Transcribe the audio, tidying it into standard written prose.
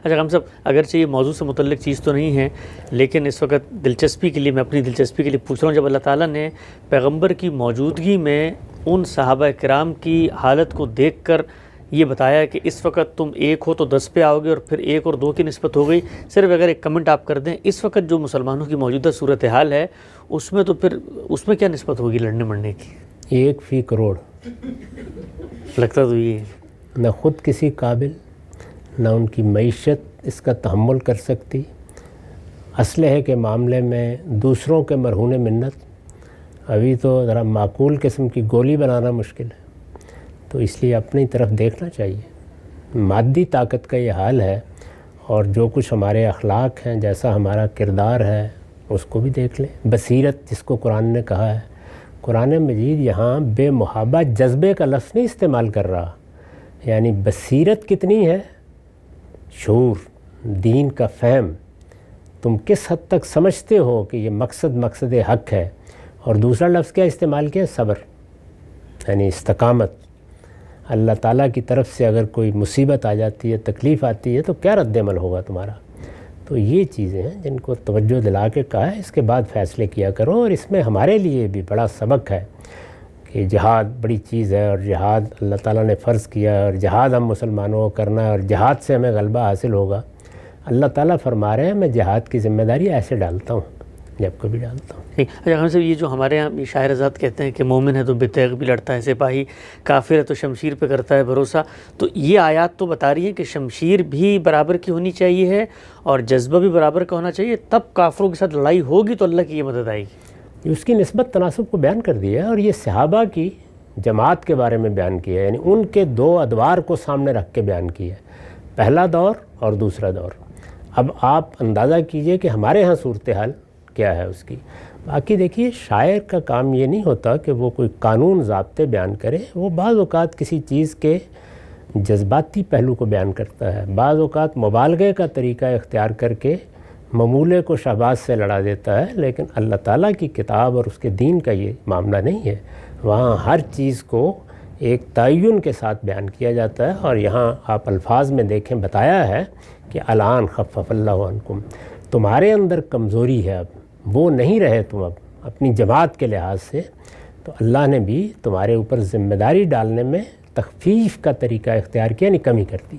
اچھا ہم صاحب، اگرچہ یہ موضوع سے متعلق چیز تو نہیں ہے، لیکن اس وقت دلچسپی کے لیے میں اپنی دلچسپی کے لیے پوچھ رہا ہوں، جب اللہ تعالیٰ نے پیغمبر کی موجودگی میں ان صحابہ کرام کی حالت کو دیکھ کر یہ بتایا کہ اس وقت تم 1 ہو تو 10 پہ آؤ گے اور پھر 1 اور 2 کی نسبت ہو گئی، صرف اگر ایک کمنٹ آپ کر دیں، اس وقت جو مسلمانوں کی موجودہ صورتحال ہے اس میں تو پھر اس میں کیا نسبت ہوگی لڑنے مرنے کی؟ 1 فی کروڑ لگتا تو یہ نہ خود کسی قابل، نہ ان کی معیشت اس کا تحمل کر سکتی، اسلحے کے معاملے میں دوسروں کے مرہون منت، ابھی تو ذرا معقول قسم کی گولی بنانا مشکل ہے، تو اس لیے اپنی طرف دیکھنا چاہیے۔ مادی طاقت کا یہ حال ہے، اور جو کچھ ہمارے اخلاق ہیں، جیسا ہمارا کردار ہے، اس کو بھی دیکھ لیں۔ بصیرت جس کو قرآن نے کہا ہے، قرآن مجید یہاں بے محابہ جذبے کا لفظ نہیں استعمال کر رہا، یعنی بصیرت کتنی ہے، شعور، دین کا فہم، تم کس حد تک سمجھتے ہو کہ یہ مقصد حق ہے۔ اور دوسرا لفظ کیا استعمال کیا، صبر، یعنی استقامت۔ اللہ تعالیٰ کی طرف سے اگر کوئی مصیبت آ جاتی ہے، تکلیف آتی ہے، تو کیا رد عمل ہوگا تمہارا؟ تو یہ چیزیں ہیں جن کو توجہ دلا کے کہا ہے اس کے بعد فیصلے کیا کرو، اور اس میں ہمارے لیے بھی بڑا سبق ہے کہ جہاد بڑی چیز ہے، اور جہاد اللہ تعالیٰ نے فرض کیا ہے، اور جہاد ہم مسلمانوں کو کرنا ہے، اور جہاد سے ہمیں غلبہ حاصل ہوگا۔ اللہ تعالیٰ فرما رہے ہیں میں جہاد کی ذمہ داری ایسے ڈالتا ہوں جب کبھی ڈالتا ہوں۔ اچھا ہم صاحب، یہ جو ہمارے یہاں شاعر آزاد کہتے ہیں کہ مومن ہے تو بے تیغ بھی لڑتا ہے سپاہی، کافر ہے تو شمشیر پہ کرتا ہے بھروسہ، تو یہ آیات تو بتا رہی ہیں کہ شمشیر بھی برابر کی ہونی چاہیے ہے اور جذبہ بھی برابر کا ہونا چاہیے، تب کافروں کے ساتھ لڑائی ہوگی تو اللہ کی یہ مدد آئے گی۔ اس کی نسبت تناسب کو بیان کر دیا ہے، اور یہ صحابہ کی جماعت کے بارے میں بیان کیا ہے، یعنی ان کے 2 ادوار کو سامنے رکھ کے بیان کیا ہے، پہلا دور اور دوسرا دور۔ اب آپ اندازہ کیجئے کہ ہمارے ہاں صورتحال کیا ہے اس کی۔ باقی دیکھیے، شاعر کا کام یہ نہیں ہوتا کہ وہ کوئی قانون ضابطے بیان کرے، وہ بعض اوقات کسی چیز کے جذباتی پہلو کو بیان کرتا ہے، بعض اوقات مبالغے کا طریقہ اختیار کر کے ممولے کو شہباز سے لڑا دیتا ہے، لیکن اللہ تعالیٰ کی کتاب اور اس کے دین کا یہ معاملہ نہیں ہے۔ وہاں ہر چیز کو ایک تعین کے ساتھ بیان کیا جاتا ہے، اور یہاں آپ الفاظ میں دیکھیں بتایا ہے کہ الان خفف اللہ عنکم، تمہارے اندر کمزوری ہے، اب وہ نہیں رہے تم اب اپنی جماعت کے لحاظ سے، تو اللہ نے بھی تمہارے اوپر ذمہ داری ڈالنے میں تخفیف کا طریقہ اختیار کیا، یعنی کمی کر دی۔